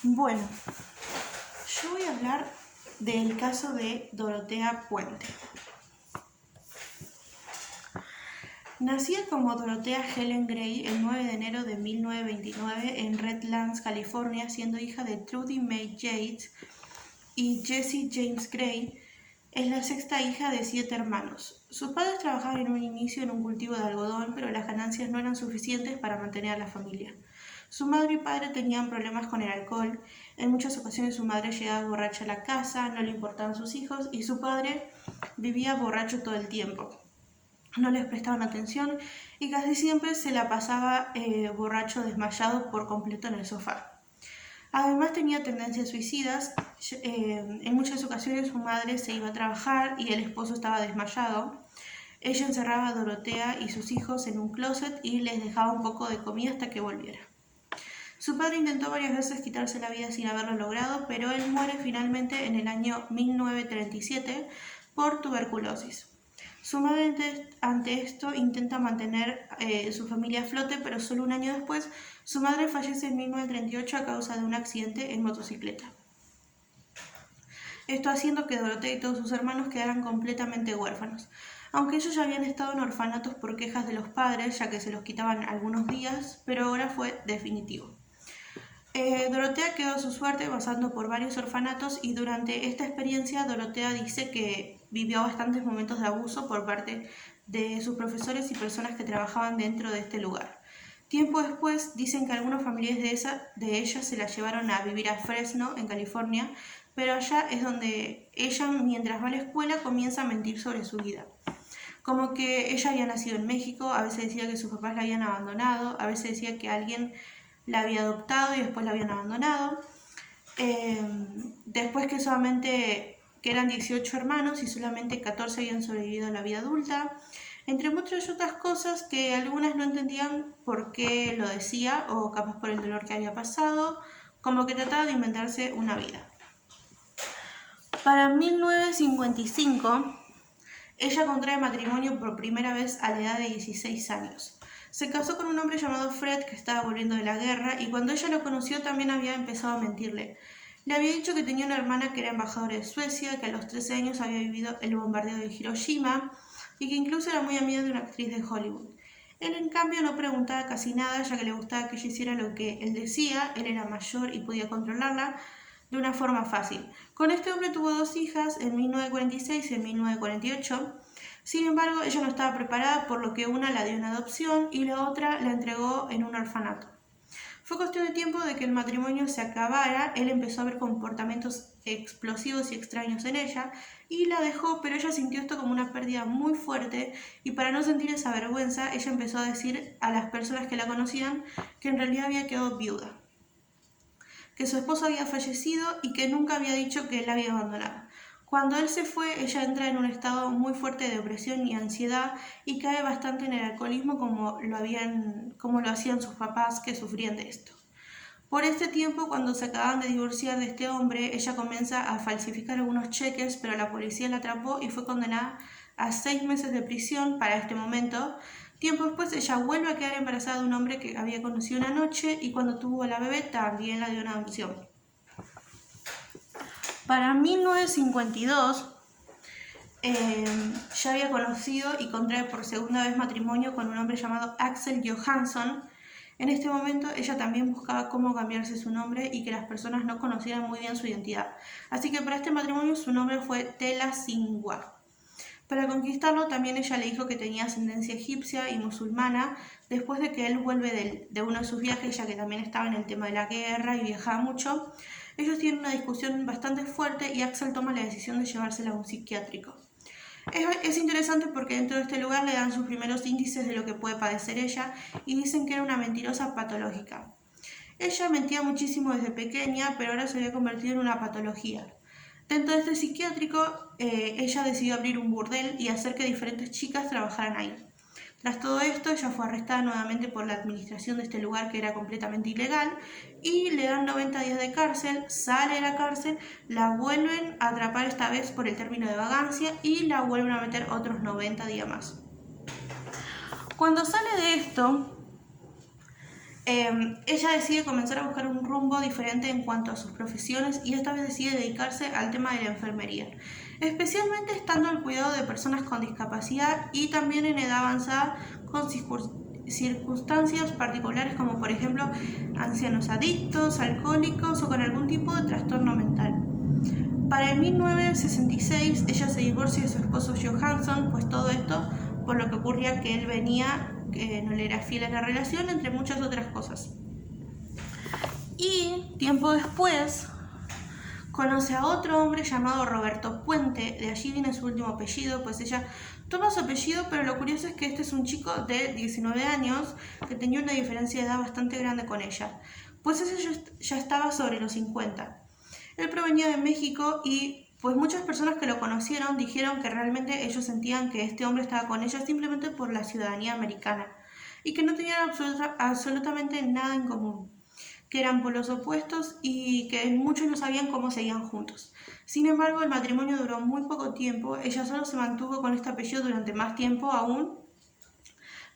Bueno, yo voy a hablar del caso de Dorotea Puente. Nacida como Dorotea Helen Gray el 9 de enero de 1929 en Redlands, California, siendo hija de Trudy May Yates y Jesse James Gray, es la sexta hija de 7 hermanos. Sus padres trabajaban en un inicio en un cultivo de algodón, pero las ganancias no eran suficientes para mantener a la familia. Su madre y padre tenían problemas con el alcohol. En muchas ocasiones su madre llegaba borracha a la casa, no le importaban sus hijos y su padre vivía borracho todo el tiempo. No les prestaban atención y casi siempre se la pasaba borracho desmayado por completo en el sofá. Además tenía tendencias suicidas. En muchas ocasiones su madre se iba a trabajar y el esposo estaba desmayado. Ella encerraba a Dorotea y sus hijos en un closet y les dejaba un poco de comida hasta que volviera. Su padre intentó varias veces quitarse la vida sin haberlo logrado, pero él muere finalmente en el año 1937 por tuberculosis. Su madre ante esto intenta mantener su familia a flote, pero solo un año después su madre fallece en 1938 a causa de un accidente en motocicleta. Esto haciendo que Dorotea y todos sus hermanos quedaran completamente huérfanos. Aunque ellos ya habían estado en orfanatos por quejas de los padres, ya que se los quitaban algunos días, pero ahora fue definitivo. Dorotea quedó a su suerte pasando por varios orfanatos y durante esta experiencia Dorotea dice que vivió bastantes momentos de abuso por parte de sus profesores y personas que trabajaban dentro de este lugar. Tiempo después dicen que algunos familiares de ella se la llevaron a vivir a Fresno, en California, pero allá es donde ella, mientras va a la escuela, comienza a mentir sobre su vida. Como que ella había nacido en México, a veces decía que sus papás la habían abandonado, a veces decía que alguien la había adoptado y después la habían abandonado. Después que eran 18 hermanos y solamente 14 habían sobrevivido a la vida adulta. Entre muchas otras cosas que algunas no entendían por qué lo decía o capaz por el dolor que había pasado, como que trataba de inventarse una vida. Para 1955, ella contrae matrimonio por primera vez a la edad de 16 años. Se casó con un hombre llamado Fred que estaba volviendo de la guerra y cuando ella lo conoció también había empezado a mentirle. Le había dicho que tenía una hermana que era embajadora de Suecia, que a los 13 años había vivido el bombardeo de Hiroshima y que incluso era muy amiga de una actriz de Hollywood. Él en cambio no preguntaba casi nada ya que le gustaba que ella hiciera lo que él decía, él era mayor y podía controlarla de una forma fácil. Con este hombre tuvo 2 hijas en 1946 y en 1948. Sin embargo, ella no estaba preparada, por lo que una la dio en adopción y la otra la entregó en un orfanato. Fue cuestión de tiempo de que el matrimonio se acabara, él empezó a ver comportamientos explosivos y extraños en ella y la dejó, pero ella sintió esto como una pérdida muy fuerte y para no sentir esa vergüenza, ella empezó a decir a las personas que la conocían que en realidad había quedado viuda, que su esposo había fallecido y que nunca había dicho que él la había abandonado. Cuando él se fue, ella entra en un estado muy fuerte de depresión y ansiedad y cae bastante en el alcoholismo como lo hacían sus papás que sufrían de esto. Por este tiempo, cuando se acaban de divorciar de este hombre, ella comienza a falsificar algunos cheques, pero la policía la atrapó y fue condenada a 6 meses de prisión para este momento. Tiempo después, ella vuelve a quedar embarazada de un hombre que había conocido una noche y cuando tuvo a la bebé también la dio en adopción. Para 1952, ya había conocido y contrae por segunda vez matrimonio con un hombre llamado Axel Johansson. En este momento ella también buscaba cómo cambiarse su nombre y que las personas no conocieran muy bien su identidad. Así que para este matrimonio su nombre fue Tela Singwa. Para conquistarlo también ella le dijo que tenía ascendencia egipcia y musulmana después de que él vuelve de uno de sus viajes, ya que también estaba en el tema de la guerra y viajaba mucho. Ellos tienen una discusión bastante fuerte y Axel toma la decisión de llevársela a un psiquiátrico. Es interesante porque dentro de este lugar le dan sus primeros índices de lo que puede padecer ella y dicen que era una mentirosa patológica. Ella mentía muchísimo desde pequeña, pero ahora se había convertido en una patología. Dentro de este psiquiátrico, ella decidió abrir un burdel y hacer que diferentes chicas trabajaran ahí. Tras todo esto, ella fue arrestada nuevamente por la administración de este lugar que era completamente ilegal y le dan 90 días de cárcel, sale de la cárcel, la vuelven a atrapar esta vez por el término de vagancia y la vuelven a meter otros 90 días más. Cuando sale de esto, Ella decide comenzar a buscar un rumbo diferente en cuanto a sus profesiones y esta vez decide dedicarse al tema de la enfermería, especialmente estando al cuidado de personas con discapacidad y también en edad avanzada con circunstancias particulares como por ejemplo ancianos adictos, alcohólicos o con algún tipo de trastorno mental. Para el 1966 ella se divorcia de su esposo Johansson, pues todo esto por lo que ocurría que él venía, que no le era fiel a la relación, entre muchas otras cosas. Y tiempo después conoce a otro hombre llamado Roberto Puente, de allí viene su último apellido, pues ella toma su apellido, pero lo curioso es que este es un chico de 19 años que tenía una diferencia de edad bastante grande con ella, pues ella ya estaba sobre los 50. Él provenía de México y pues muchas personas que lo conocieron dijeron que realmente ellos sentían que este hombre estaba con ella simplemente por la ciudadanía americana y que no tenían absolutamente nada en común, que eran polos opuestos y que muchos no sabían cómo seguían juntos. Sin embargo, el matrimonio duró muy poco tiempo, ella solo se mantuvo con este apellido durante más tiempo aún,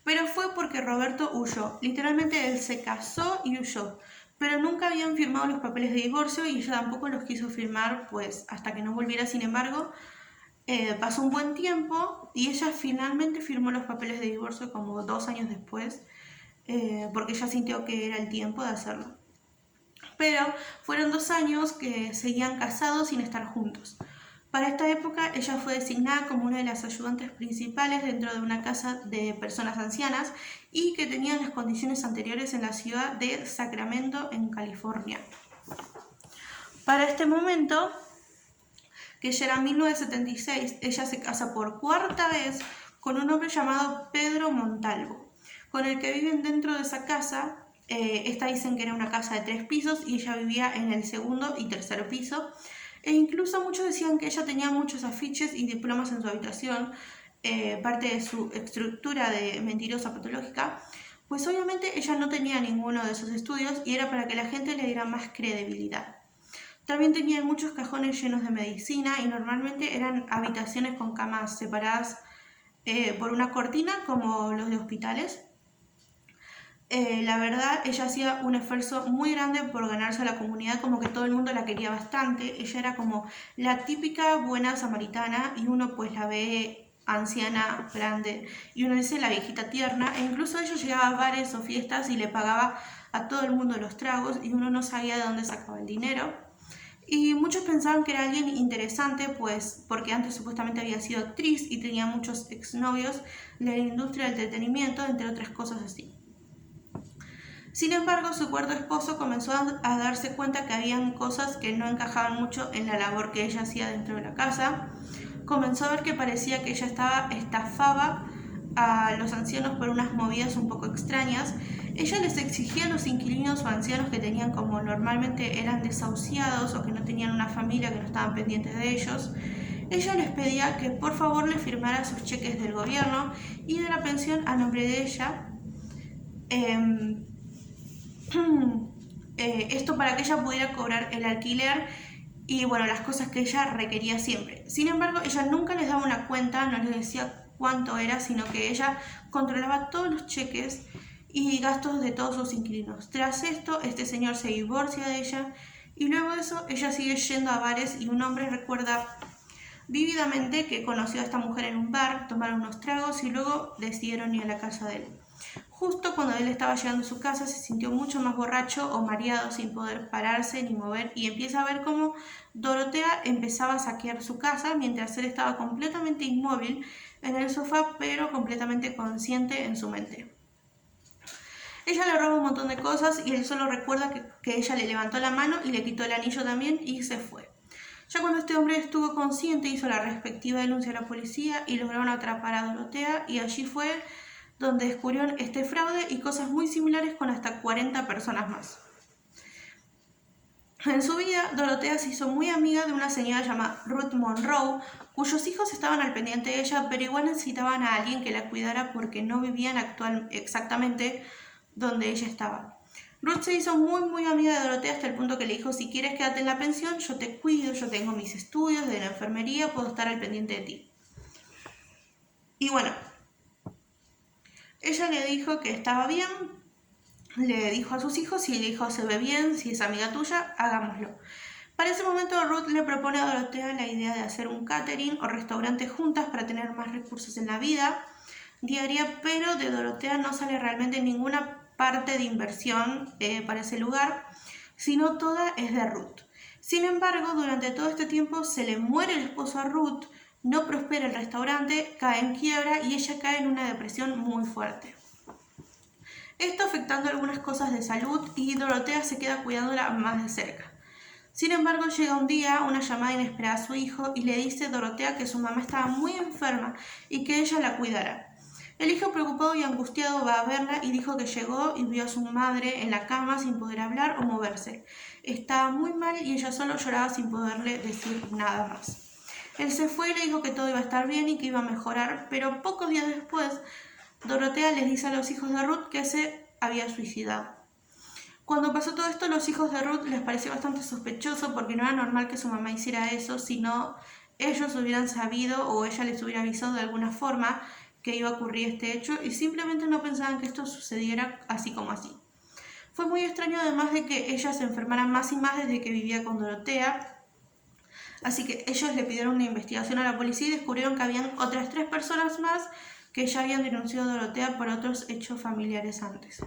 pero fue porque Roberto huyó. Literalmente él se casó y huyó, pero nunca habían firmado los papeles de divorcio y ella tampoco los quiso firmar, pues hasta que no volviera. Sin embargo, pasó un buen tiempo y ella finalmente firmó los papeles de divorcio como 2 años después, porque ella sintió que era el tiempo de hacerlo. Pero fueron 2 años que seguían casados sin estar juntos. Para esta época ella fue designada como una de las ayudantes principales dentro de una casa de personas ancianas y que tenían las condiciones anteriores en la ciudad de Sacramento, en California. Para este momento, que ya era 1976, ella se casa por cuarta vez con un hombre llamado Pedro Montalvo, con el que viven dentro de esa casa. Esta dicen que era una casa de 3 pisos y ella vivía en el segundo y tercer piso. E incluso muchos decían que ella tenía muchos afiches y diplomas en su habitación, parte de su estructura de mentirosa patológica, pues obviamente ella no tenía ninguno de esos estudios y era para que la gente le diera más credibilidad. También tenían muchos cajones llenos de medicina y normalmente eran habitaciones con camas separadas por una cortina como los de hospitales. La verdad, ella hacía un esfuerzo muy grande por ganarse a la comunidad, como que todo el mundo la quería bastante. Ella era como la típica buena samaritana y uno pues la ve anciana, grande, y uno dice la viejita tierna, e incluso ella llegaba a bares o fiestas y le pagaba a todo el mundo los tragos y uno no sabía de dónde sacaba el dinero. Y muchos pensaban que era alguien interesante, pues porque antes supuestamente había sido actriz y tenía muchos exnovios de la industria del entretenimiento, entre otras cosas así. Sin embargo, su cuarto esposo comenzó a darse cuenta que habían cosas que no encajaban mucho en la labor que ella hacía dentro de la casa. Comenzó a ver que parecía que ella estafaba a los ancianos por unas movidas un poco extrañas. Ella les exigía a los inquilinos o ancianos que tenían como normalmente eran desahuciados o que no tenían una familia, que no estaban pendientes de ellos. Ella les pedía que por favor le firmara sus cheques del gobierno y de la pensión a nombre de ella. Esto para que ella pudiera cobrar el alquiler y bueno, las cosas que ella requería siempre. Sin embargo, ella nunca les daba una cuenta, no les decía cuánto era, sino que ella controlaba todos los cheques y gastos de todos sus inquilinos. Tras esto, este señor se divorcia de ella y luego de eso ella sigue yendo a bares y un hombre recuerda vívidamente que conoció a esta mujer en un bar, tomaron unos tragos y luego decidieron ir a la casa de él. Justo cuando él estaba llegando a su casa se sintió mucho más borracho o mareado sin poder pararse ni mover y empieza a ver cómo Dorotea empezaba a saquear su casa mientras él estaba completamente inmóvil en el sofá pero completamente consciente en su mente. Ella le roba un montón de cosas y él solo recuerda que ella le levantó la mano y le quitó el anillo también y se fue. Ya cuando este hombre estuvo consciente hizo la respectiva denuncia a la policía y lograron atrapar a Dorotea y allí fue donde descubrieron este fraude y cosas muy similares con hasta 40 personas más. En su vida, Dorotea se hizo muy amiga de una señora llamada Ruth Monroe, cuyos hijos estaban al pendiente de ella, pero igual necesitaban a alguien que la cuidara porque no vivían exactamente donde ella estaba. Ruth se hizo muy amiga de Dorotea hasta el punto que le dijo: si quieres quédate en la pensión, yo te cuido, yo tengo mis estudios de la enfermería, puedo estar al pendiente de ti. Y bueno, ella le dijo que estaba bien, le dijo a sus hijos, si el hijo se ve bien, si es amiga tuya, hagámoslo. Para ese momento Ruth le propone a Dorotea la idea de hacer un catering o restaurante juntas para tener más recursos en la vida diaria, pero de Dorotea no sale realmente ninguna parte de inversión para ese lugar, sino toda es de Ruth. Sin embargo, durante todo este tiempo se le muere el esposo a Ruth, no prospera el restaurante, cae en quiebra y ella cae en una depresión muy fuerte. Esto afectando algunas cosas de salud y Dorotea se queda cuidándola más de cerca. Sin embargo, llega un día una llamada inesperada a su hijo y le dice a Dorotea que su mamá estaba muy enferma y que ella la cuidará. El hijo, preocupado y angustiado, va a verla y dijo que llegó y vio a su madre en la cama sin poder hablar o moverse. Estaba muy mal y ella solo lloraba sin poderle decir nada más. Él se fue y le dijo que todo iba a estar bien y que iba a mejorar, pero pocos días después, Dorotea les dice a los hijos de Ruth que se había suicidado. Cuando pasó todo esto, a los hijos de Ruth les pareció bastante sospechoso porque no era normal que su mamá hiciera eso, sino ellos hubieran sabido o ella les hubiera avisado de alguna forma que iba a ocurrir este hecho y simplemente no pensaban que esto sucediera así como así. Fue muy extraño además de que ella se enfermara más y más desde que vivía con Dorotea, así que ellos le pidieron una investigación a la policía y descubrieron que habían otras 3 personas más que ya habían denunciado a Dorotea por otros hechos familiares antes.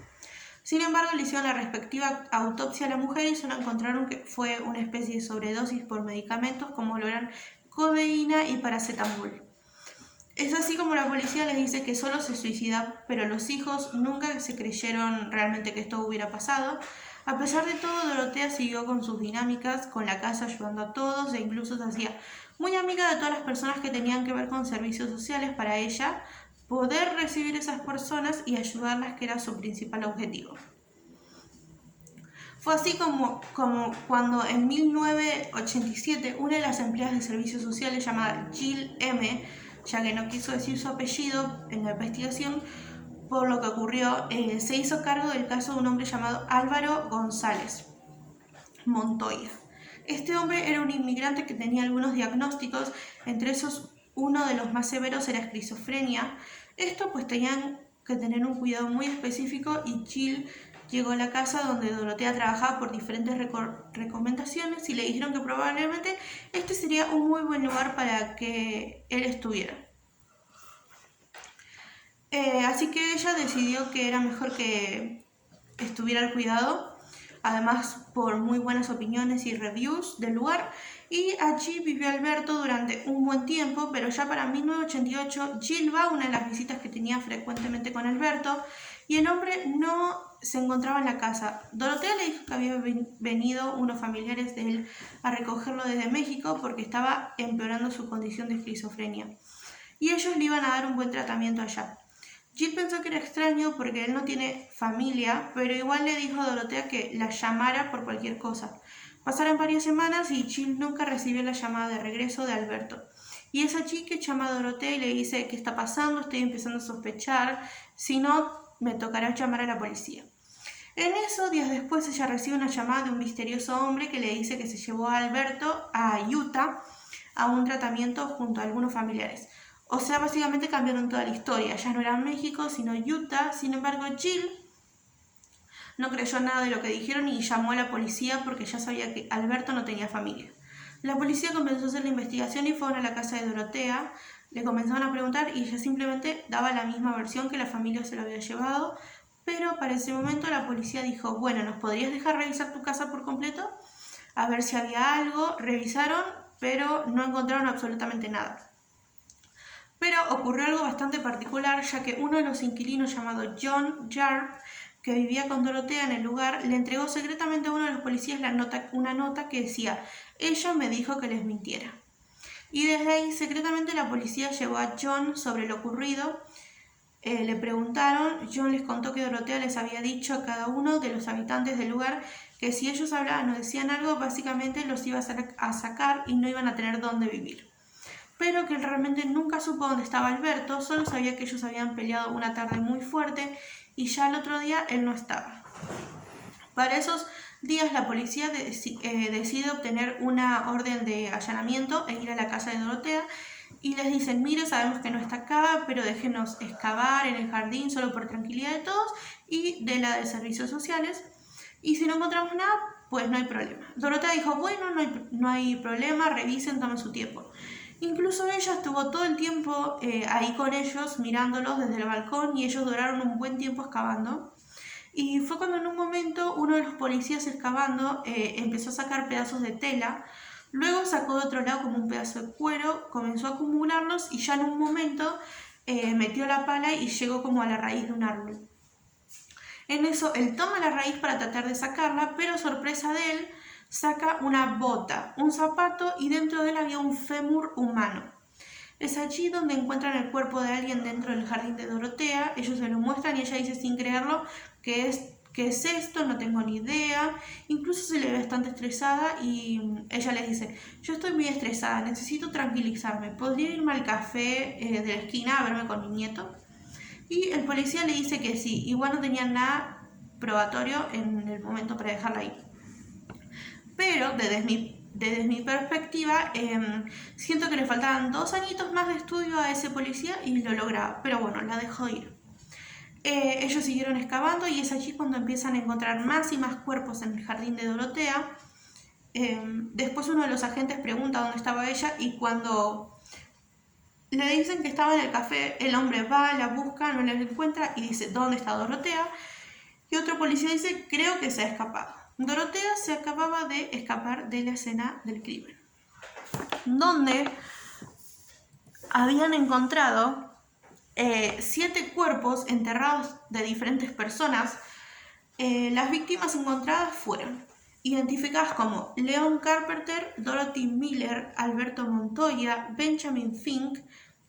Sin embargo, le hicieron la respectiva autopsia a la mujer y solo encontraron que fue una especie de sobredosis por medicamentos como lo eran codeína y paracetamol. Es así como la policía les dice que solo se suicida, pero los hijos nunca se creyeron realmente que esto hubiera pasado. A pesar de todo, Dorotea siguió con sus dinámicas, con la casa ayudando a todos e incluso se hacía muy amiga de todas las personas que tenían que ver con servicios sociales para ella, poder recibir esas personas y ayudarlas, que era su principal objetivo. Fue así como cuando en 1987 una de las empleadas de servicios sociales llamada Jill M., ya que no quiso decir su apellido en la investigación por lo que ocurrió, se hizo cargo del caso de un hombre llamado Álvaro González Montoya. Este hombre era un inmigrante que tenía algunos diagnósticos, entre esos uno de los más severos era esquizofrenia. Esto pues tenían que tener un cuidado muy específico y Jill llegó a la casa donde Dorotea trabajaba por diferentes recomendaciones y le dijeron que probablemente este sería un muy buen lugar para que él estuviera. Así que ella decidió que era mejor que estuviera al cuidado, además por muy buenas opiniones y reviews del lugar, y allí vivió Alberto durante un buen tiempo, pero ya para 1988 Jill va a una de las visitas que tenía frecuentemente con Alberto y el hombre no se encontraba en la casa. Dorotea le dijo que había venido unos familiares de él a recogerlo desde México porque estaba empeorando su condición de esquizofrenia y ellos le iban a dar un buen tratamiento allá. Jill pensó que era extraño porque él no tiene familia, pero igual le dijo a Dorotea que la llamara por cualquier cosa. Pasaron varias semanas y Jill nunca recibió la llamada de regreso de Alberto. Y es allí que llama a Dorotea y le dice: ¿qué está pasando? Estoy empezando a sospechar. Si no, me tocará llamar a la policía. En eso, días después, ella recibe una llamada de un misterioso hombre que le dice que se llevó a Alberto a Utah a un tratamiento junto a algunos familiares. O sea, básicamente cambiaron toda la historia. Ya no era México, sino Utah. Sin embargo, Jill no creyó nada de lo que dijeron y llamó a la policía porque ya sabía que Alberto no tenía familia. La policía comenzó a hacer la investigación y fueron a la casa de Dorotea. Le comenzaron a preguntar y ella simplemente daba la misma versión, que la familia se lo había llevado. Pero para ese momento la policía dijo: bueno, ¿nos podrías dejar revisar tu casa por completo? A ver si había algo. Revisaron, pero no encontraron absolutamente nada. Pero ocurrió algo bastante particular, ya que uno de los inquilinos, llamado John Jarp, que vivía con Dorotea en el lugar, le entregó secretamente a uno de los policías una nota que decía: ella me dijo que les mintiera. Y desde ahí, secretamente, la policía llevó a John sobre lo ocurrido. Le preguntaron, John les contó que Dorotea les había dicho a cada uno de los habitantes del lugar que si ellos hablaban o decían algo, básicamente los iba a sacar y no iban a tener dónde vivir. Pero que él realmente nunca supo dónde estaba Alberto, solo sabía que ellos habían peleado una tarde muy fuerte y ya el otro día él no estaba. Para esos días la policía decide obtener una orden de allanamiento e ir a la casa de Dorotea y les dicen, mire, sabemos que no está acá, pero déjenos excavar en el jardín solo por tranquilidad de todos y de la de servicios sociales, y si no encontramos nada, pues no hay problema. Dorotea dijo, bueno, no hay problema, revisen, tomen su tiempo. Incluso ella estuvo todo el tiempo ahí con ellos, mirándolos desde el balcón, y ellos duraron un buen tiempo excavando. Y fue cuando en un momento uno de los policías excavando empezó a sacar pedazos de tela, luego sacó de otro lado como un pedazo de cuero, comenzó a acumularlos y ya en un momento metió la pala y llegó como a la raíz de un árbol. En eso él toma la raíz para tratar de sacarla, pero sorpresa de él, saca una bota, un zapato y dentro de él había un fémur humano. Es allí donde encuentran el cuerpo de alguien dentro del jardín de Dorotea. Ellos se lo muestran y ella dice sin creerlo ¿qué es esto? No tengo ni idea. Incluso se le ve bastante estresada y ella les dice, yo estoy muy estresada, necesito tranquilizarme, ¿podría irme al café de la esquina a verme con mi nieto? Y el policía le dice que sí, igual no tenían nada probatorio en el momento para dejarla ahí. Pero desde mi perspectiva, siento que le faltaban 2 añitos más de estudio a ese policía y lo lograba, pero bueno, la dejó ir. Ellos siguieron excavando y es allí cuando empiezan a encontrar más y más cuerpos en el jardín de Dorotea. Después uno de los agentes pregunta dónde estaba ella y cuando le dicen que estaba en el café, el hombre va, la busca, no la encuentra y dice, ¿dónde está Dorotea? Y otro policía dice, creo que se ha escapado. Dorotea se acababa de escapar de la escena del crimen, donde habían encontrado 7 cuerpos enterrados de diferentes personas. Las víctimas encontradas fueron identificadas como Leon Carpenter, Dorothy Miller, Alberto Montoya, Benjamin Fink,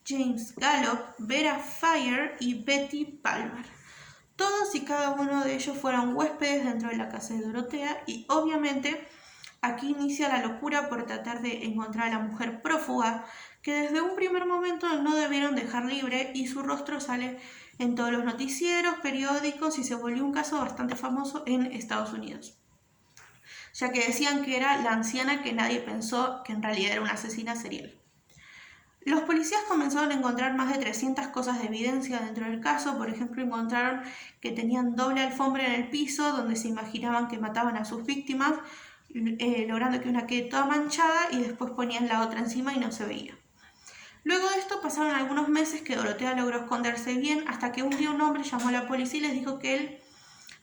James Gallup, Vera Fire y Betty Palmer. Todos y cada uno de ellos fueron huéspedes dentro de la casa de Dorotea y obviamente aquí inicia la locura por tratar de encontrar a la mujer prófuga que desde un primer momento no debieron dejar libre y su rostro sale en todos los noticieros, periódicos y se volvió un caso bastante famoso en Estados Unidos, ya que decían que era la anciana que nadie pensó que en realidad era una asesina serial. Los policías comenzaron a encontrar más de 300 cosas de evidencia dentro del caso. Por ejemplo, encontraron que tenían doble alfombra en el piso donde se imaginaban que mataban a sus víctimas, logrando que una quede toda manchada y después ponían la otra encima y no se veía. Luego de esto pasaron algunos meses que Dorotea logró esconderse bien hasta que un día un hombre llamó a la policía y les dijo que él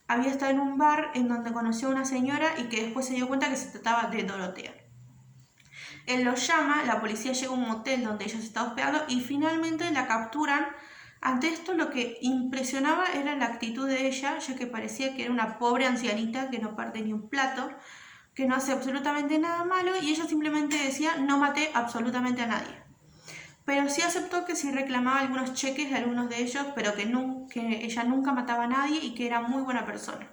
había estado en un bar en donde conoció a una señora y que después se dio cuenta que se trataba de Dorotea. Él los llama, la policía llega a un motel donde ella se estaba hospedando y finalmente la capturan. Ante esto lo que impresionaba era la actitud de ella, ya que parecía que era una pobre ancianita que no parte ni un plato, que no hace absolutamente nada malo y ella simplemente decía no maté absolutamente a nadie. Pero sí aceptó que sí reclamaba algunos cheques de algunos de ellos, pero que ella nunca mataba a nadie y que era muy buena persona.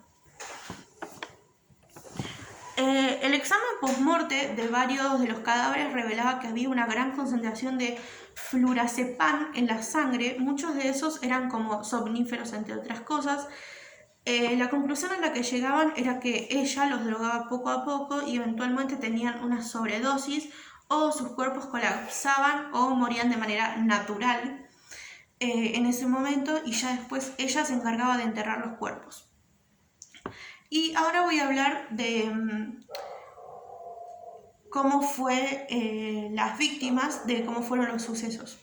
El examen post-morte de varios de los cadáveres revelaba que había una gran concentración de flurazepam en la sangre. Muchos de esos eran como somníferos, entre otras cosas. La conclusión a la que llegaban era que ella los drogaba poco a poco y eventualmente tenían una sobredosis o sus cuerpos colapsaban o morían de manera natural en ese momento y ya después ella se encargaba de enterrar los cuerpos. Y ahora voy a hablar de cómo fue las víctimas, de cómo fueron los sucesos.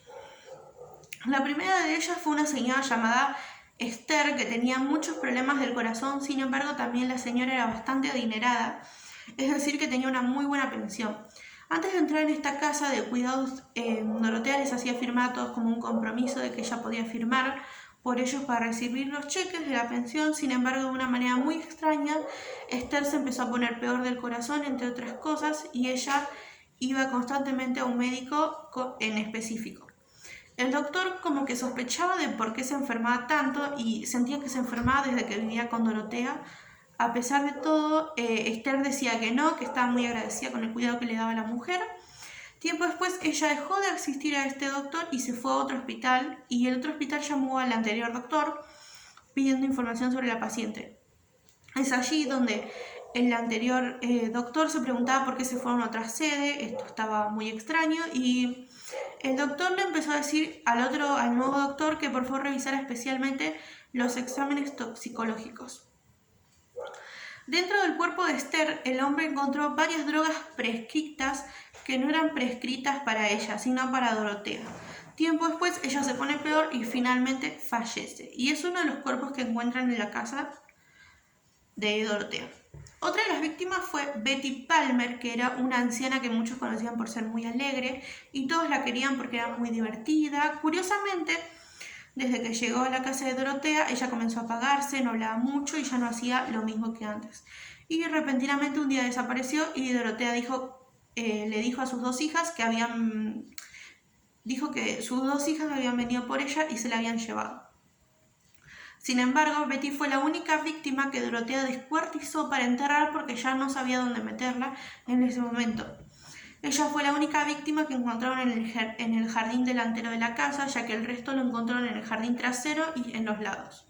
La primera de ellas fue una señora llamada Esther, que tenía muchos problemas del corazón, sin embargo también la señora era bastante adinerada, es decir, que tenía una muy buena pensión. Antes de entrar en esta casa de cuidados, Dorotea les hacía firmar a todos como un compromiso de que ella podía firmar por ellos para recibir los cheques de la pensión. Sin embargo, de una manera muy extraña, Esther se empezó a poner peor del corazón, entre otras cosas, y ella iba constantemente a un médico en específico. El doctor como que sospechaba de por qué se enfermaba tanto y sentía que se enfermaba desde que vivía con Dorotea. A pesar de todo, Esther decía que no, que estaba muy agradecida con el cuidado que le daba la mujer. Tiempo después ella dejó de asistir a este doctor y se fue a otro hospital, y el otro hospital llamó al anterior doctor pidiendo información sobre la paciente. Es allí donde El anterior doctor se preguntaba por qué se fueron a otra sede, esto estaba muy extraño, y el doctor le empezó a decir al nuevo doctor, que por favor revisara especialmente los exámenes toxicológicos. Dentro del cuerpo de Esther, el hombre encontró varias drogas prescritas que no eran prescritas para ella, sino para Dorotea. Tiempo después, ella se pone peor y finalmente fallece. Y es uno de los cuerpos que encuentran en la casa de Dorotea. Otra de las víctimas fue Betty Palmer, que era una anciana que muchos conocían por ser muy alegre y todos la querían porque era muy divertida. Curiosamente, desde que llegó a la casa de Dorotea, ella comenzó a apagarse, no hablaba mucho y ya no hacía lo mismo que antes. Y repentinamente un día desapareció y Dorotea le dijo a sus dos hijas que sus dos hijas habían venido por ella y se la habían llevado. Sin embargo, Betty fue la única víctima que Dorotea descuartizó para enterrar porque ya no sabía dónde meterla en ese momento. Ella fue la única víctima que encontraron en el jardín delantero de la casa, ya que el resto lo encontraron en el jardín trasero y en los lados.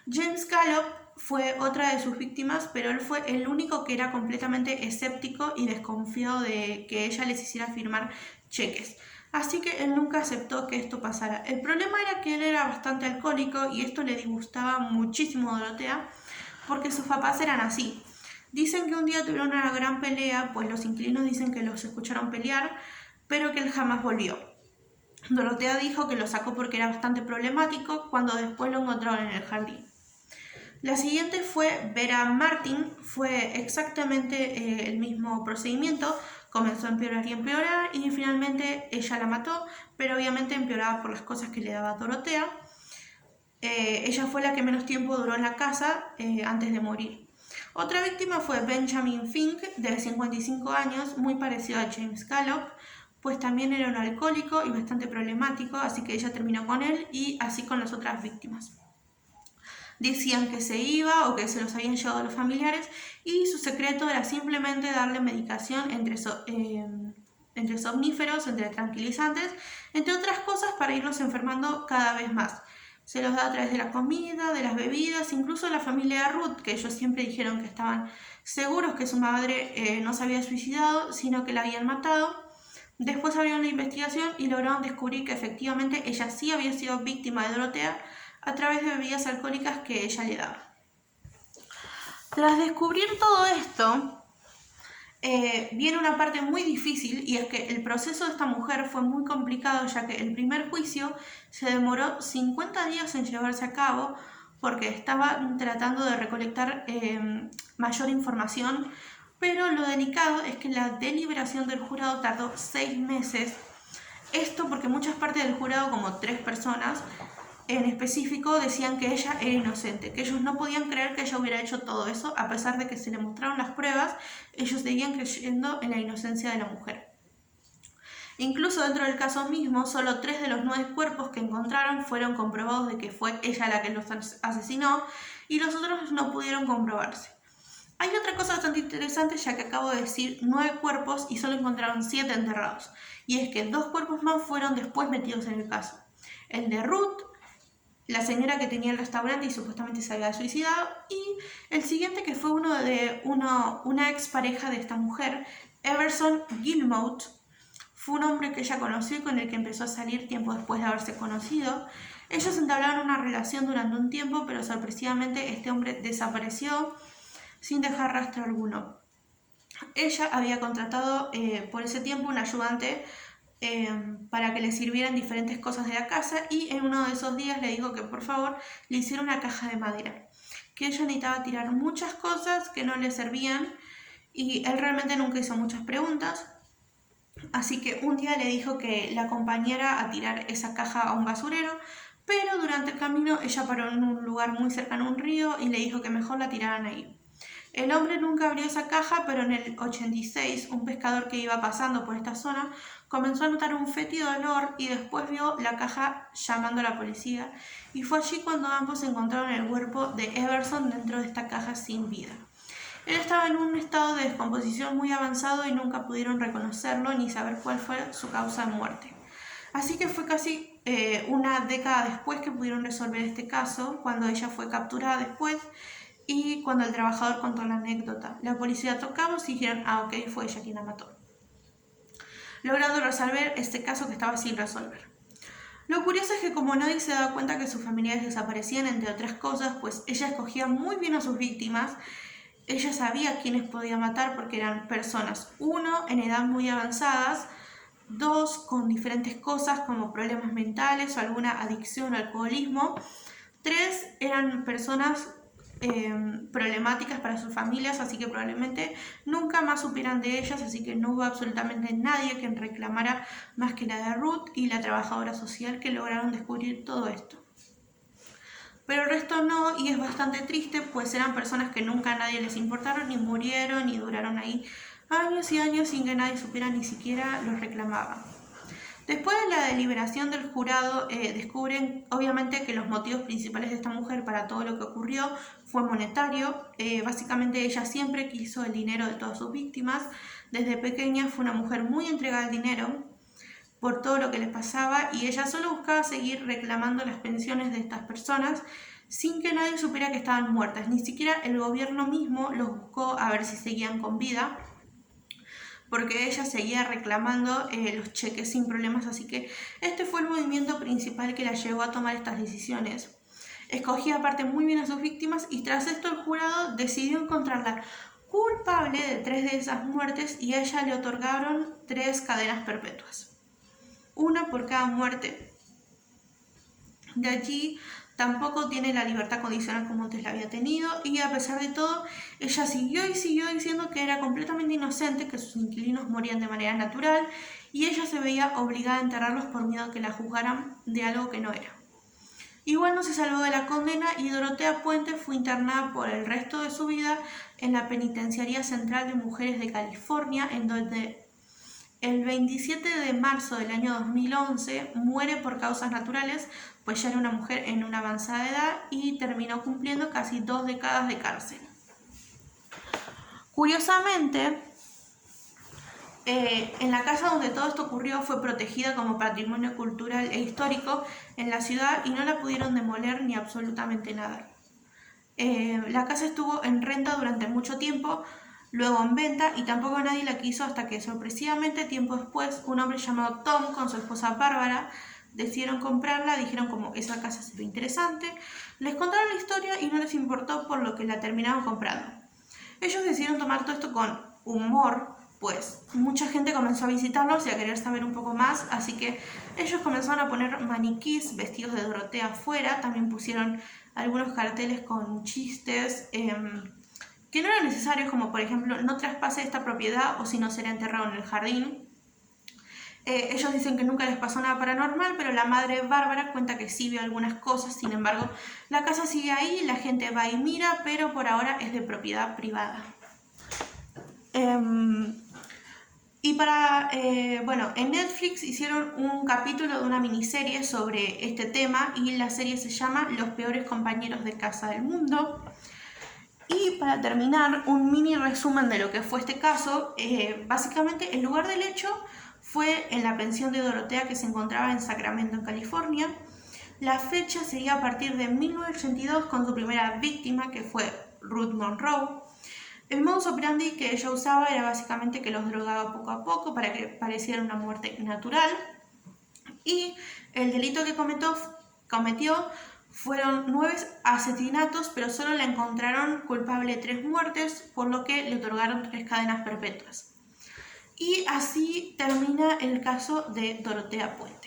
James Gallop fue otra de sus víctimas, pero él fue el único que era completamente escéptico y desconfiado de que ella les hiciera firmar cheques. Así que él nunca aceptó que esto pasara. El problema era que él era bastante alcohólico y esto le disgustaba muchísimo a Dorotea porque sus papás eran así. Dicen que un día tuvieron una gran pelea, pues los inquilinos dicen que los escucharon pelear, pero que él jamás volvió. Dorotea dijo que lo sacó porque era bastante problemático, cuando después lo encontraron en el jardín. La siguiente fue Vera Martin, fue exactamente el mismo procedimiento, comenzó a empeorar y finalmente ella la mató, pero obviamente empeoraba por las cosas que le daba Dorotea. Ella fue la que menos tiempo duró en la casa antes de morir. Otra víctima fue Benjamin Fink, de 55 años, muy parecido a James Gallop, pues también era un alcohólico y bastante problemático, así que ella terminó con él y así con las otras víctimas. Decían que se iba o que se los habían llevado a los familiares y su secreto era simplemente darle medicación entre somníferos, entre tranquilizantes, entre otras cosas para irlos enfermando cada vez más. Se los da a través de la comida, de las bebidas, incluso la familia de Ruth, que ellos siempre dijeron que estaban seguros que su madre no se había suicidado, sino que la habían matado. Después abrieron la investigación y lograron descubrir que efectivamente ella sí había sido víctima de Dorotea a través de bebidas alcohólicas que ella le daba. Tras descubrir todo esto, viene una parte muy difícil y es que el proceso de esta mujer fue muy complicado, ya que el primer juicio se demoró 50 días en llevarse a cabo porque estaba tratando de recolectar mayor información, pero lo delicado es que la deliberación del jurado tardó 6 meses. Esto porque muchas partes del jurado, como 3 personas en específico, decían que ella era inocente, que ellos no podían creer que ella hubiera hecho todo eso, a pesar de que se le mostraron las pruebas, ellos seguían creyendo en la inocencia de la mujer. Incluso dentro del caso mismo, solo 3 de los 9 cuerpos que encontraron fueron comprobados de que fue ella la que los asesinó y los otros no pudieron comprobarse. Hay otra cosa bastante interesante, ya que acabo de decir 9 cuerpos y solo encontraron 7 enterrados, y es que 2 cuerpos más fueron después metidos en el caso. El de Ruth, la señora que tenía el restaurante y supuestamente se había suicidado, y el siguiente que fue una expareja de esta mujer, Everson Gilmout. Fue un hombre que ella conoció y con el que empezó a salir tiempo después de haberse conocido. Ellos entablaron una relación durante un tiempo, pero sorpresivamente este hombre desapareció sin dejar rastro alguno. Ella había contratado por ese tiempo un ayudante para que le sirvieran diferentes cosas de la casa y en uno de esos días le dijo que por favor le hiciera una caja de madera, que ella necesitaba tirar muchas cosas que no le servían y él realmente nunca hizo muchas preguntas, así que un día le dijo que la acompañara a tirar esa caja a un basurero, pero durante el camino ella paró en un lugar muy cercano a un río y le dijo que mejor la tiraran ahí. El hombre nunca abrió esa caja, pero en el 86 un pescador que iba pasando por esta zona comenzó a notar un fétido olor y después vio la caja llamando a la policía y fue allí cuando ambos encontraron el cuerpo de Everson dentro de esta caja sin vida. Él estaba en un estado de descomposición muy avanzado y nunca pudieron reconocerlo ni saber cuál fue su causa de muerte. Así que fue casi una década después que pudieron resolver este caso, cuando ella fue capturada después y cuando el trabajador contó la anécdota, la policía tocaba y dijeron, ok, fue ella quien la mató, logrando resolver este caso que estaba sin resolver. Lo curioso es que como nadie se daba cuenta que sus familiares desaparecían, entre otras cosas, pues ella escogía muy bien a sus víctimas. Ella sabía quiénes podía matar porque eran personas, uno, en edad muy avanzadas, dos, con diferentes cosas como problemas mentales o alguna adicción o alcoholismo, tres, eran personas problemáticas para sus familias, así que probablemente nunca más supieran de ellas, así que no hubo absolutamente nadie quien reclamara más que la de Ruth y la trabajadora social que lograron descubrir todo esto. Pero el resto no, y es bastante triste, pues eran personas que nunca a nadie les importaron, ni murieron, ni duraron ahí años y años sin que nadie supiera, ni siquiera los reclamaban. Después de la deliberación del jurado, descubren obviamente que los motivos principales de esta mujer para todo lo que ocurrió fue monetario. Básicamente ella siempre quiso el dinero de todas sus víctimas. Desde pequeña fue una mujer muy entregada al dinero por todo lo que les pasaba y ella solo buscaba seguir reclamando las pensiones de estas personas sin que nadie supiera que estaban muertas. Ni siquiera el gobierno mismo los buscó a ver si seguían con vida, porque ella seguía reclamando los cheques sin problemas, así que este fue el movimiento principal que la llevó a tomar estas decisiones. Escogía aparte muy bien a sus víctimas y tras esto el jurado decidió encontrarla culpable de 3 de esas muertes y a ella le otorgaron 3 cadenas perpetuas, una por cada muerte. De allí tampoco tiene la libertad condicional como antes la había tenido y a pesar de todo, ella siguió diciendo que era completamente inocente, que sus inquilinos morían de manera natural y ella se veía obligada a enterrarlos por miedo a que la juzgaran de algo que no era. Igual no se salvó de la condena y Dorotea Puente fue internada por el resto de su vida en la Penitenciaría Central de Mujeres de California, en donde el 27 de marzo del año 2011 muere por causas naturales, pues ya era una mujer en una avanzada edad y terminó cumpliendo casi 2 décadas de cárcel. Curiosamente, en la casa donde todo esto ocurrió fue protegida como patrimonio cultural e histórico en la ciudad y no la pudieron demoler ni absolutamente nada. La casa estuvo en renta durante mucho tiempo, luego en venta y tampoco nadie la quiso hasta que sorpresivamente tiempo después un hombre llamado Tom con su esposa Bárbara decidieron comprarla, dijeron como esa casa se ve interesante, les contaron la historia y no les importó por lo que la terminaron comprando. Ellos decidieron tomar todo esto con humor, pues mucha gente comenzó a visitarlos y a querer saber un poco más, así que ellos comenzaron a poner maniquís vestidos de Dorotea afuera, también pusieron algunos carteles con chistes que no eran necesarios, como por ejemplo, no traspase esta propiedad o si no será enterrado en el jardín. Ellos dicen que nunca les pasó nada paranormal, pero la madre Bárbara cuenta que sí vio algunas cosas, sin embargo, la casa sigue ahí, la gente va y mira, pero por ahora es de propiedad privada. Bueno, en Netflix hicieron un capítulo de una miniserie sobre este tema y la serie se llama Los peores compañeros de casa del mundo. Y para terminar, un mini resumen de lo que fue este caso. Básicamente el lugar del hecho fue en la pensión de Dorotea que se encontraba en Sacramento, en California. La fecha sería a partir de 1982 con su primera víctima, que fue Ruth Monroe. El modus operandi que ella usaba era básicamente que los drogaba poco a poco para que pareciera una muerte natural. Y el delito que cometió fueron 9 asesinatos, pero solo la encontraron culpable de 3 muertes, por lo que le otorgaron 3 cadenas perpetuas. Y así termina el caso de Dorotea Puente.